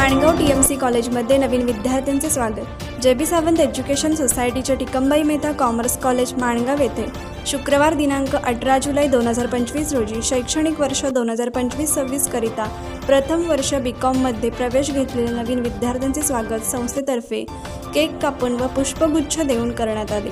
Mangaon TMC कॉलेजमध्ये नवीन विद्यार्थ्यांचे स्वागत। JB सावंत एज्युकेशन सोसायटीच्या टिकंबाई मेहता कॉमर्स कॉलेज माणगाव येथे शुक्रवार दिनांक 18 जुलै 2025 रोजी शैक्षणिक वर्ष 2025-26 करिता प्रथम वर्ष BCom मध्ये प्रवेश घेतलेल्या नवीन विद्यार्थ्यांचे स्वागत संस्थेतर्फे केक कापून व पुष्पगुच्छ देऊन करण्यात आले।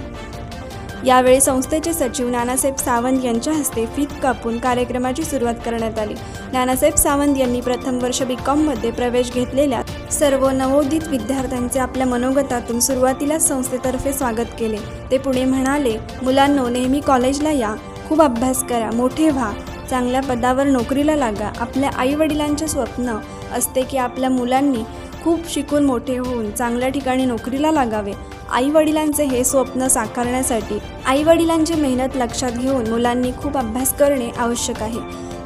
यावेळी संस्थेचे सचिव नानासाहेब सावंत यांच्या हस्ते फीत कापून कार्यक्रमाची सुरुवात करण्यात आली। नानासाहेब सावंत यांनी प्रथम वर्ष BCom मध्ये प्रवेश घेतलेल्या सर्व नवोदित विद्यार्थ्यांचे आपल्या मनोगतातून सुरुवातीला संस्थेतर्फे स्वागत केले। ते पुढे म्हणाले, मुलांनो, नेहमी कॉलेजला या, खूप अभ्यास करा, मोठे व्हा, चांगल्या पदावर नोकरीला लागा। आपल्या आई-वडिलांचे स्वप्न असते की आपल्या मुलांनी खूप शिकून मोठे होऊन चांगल्या ठिकाणी नोकरीला लागावे। आई-वडिलांचे हे स्वप्न साकारण्यासाठी आई-वडिलांची मेहनत लक्षात घेऊन मुलांनी खूप अभ्यास करणे आवश्यक आहे।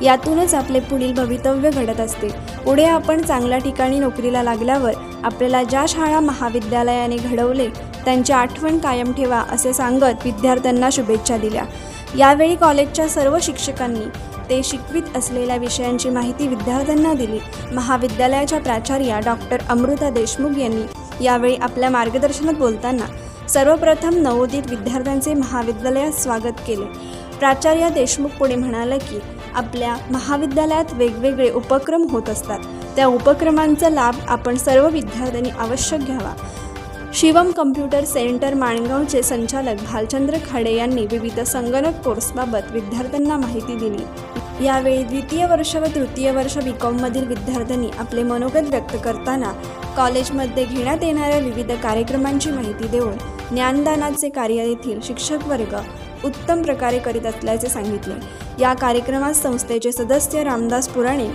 यातूनच आपले पुढील भवितव्य घडत असते। पुढे आपण चांगल्या ठिकाणी नोकरीला लागल्यावर आपल्याला ज्या शाळा महाविद्यालयाने घडवले त्यांची आठवण कायम ठेवा असे सांगत विद्यार्थ्यांना शुभेच्छा दिल्या। यावेळी कॉलेजच्या सर्व शिक्षकांनी ते शिकवित असलेल्या विषयांची माहिती विद्यार्थ्यांना दिली। महाविद्यालयाच्या प्राचार्या डॉक्टर अमृता देशमुख यांनी यावेळी आपल्या मार्गदर्शनात बोलताना सर्वप्रथम नवोदित विद्यार्थ्यांचे महाविद्यालयात स्वागत केले। प्राचार्या देशमुख पुढे म्हणाले की आपल्या महाविद्यालयात वेगवेगळे उपक्रम होत असतात, त्या उपक्रमांचा लाभ आपण सर्व विद्यार्थ्यांनी आवश्यक घ्यावा। शिवम कम्प्युटर सेंटर माणगावचे संचालक भालचंद्र खाडे यांनी विविध संगणक कोर्सबाबत विद्यार्थ्यांना माहिती दिली। यावेळी द्वितीय वर्ष व तृतीय वर्ष BCom मधील विद्यार्थ्यांनी आपले मनोगत व्यक्त करताना कॉलेजमध्ये घेण्यात येणाऱ्या विविध कार्यक्रमांची माहिती देऊन ज्ञानदानाचे कार्य येथील शिक्षक वर्ग उत्तम प्रकारे करीत असल्याचे सांगितले। या कार्यक्रमात संस्थेचे सदस्य रामदास पुराणे,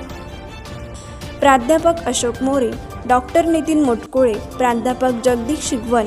प्राध्यापक अशोक मोरे, डॉक्टर नितीन मोटकुळे, प्राध्यापक जगदीश शिगवण,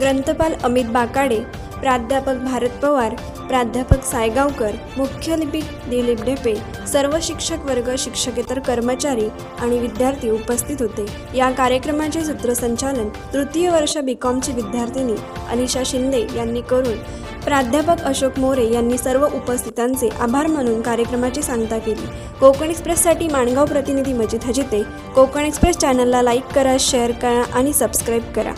ग्रंथपाल अमित बाकाडे, प्राध्यापक भारत पवार, प्राध्यापक सायगावकर, मुख्य लिपिक दिलीप ढेपे, सर्व शिक्षक वर्ग, शिक्षकेतर कर्मचारी आणि विद्यार्थी उपस्थित होते। या कार्यक्रमाचे सूत्रसंचालन तृतीय वर्ष BComची विद्यार्थिनी अनिशा शिंदे यांनी करून प्राध्यापक अशोक मोरे यांनी सर्व उपस्थितांचे आभार मानून कार्यक्रमाची सांगता केली। कोकण एक्सप्रेससाठी माणगाव प्रतिनिधी मजिद हजिते। कोकण एक्सप्रेस चॅनलला लाईक करा, शेअर करा आणि सबस्क्राईब करा।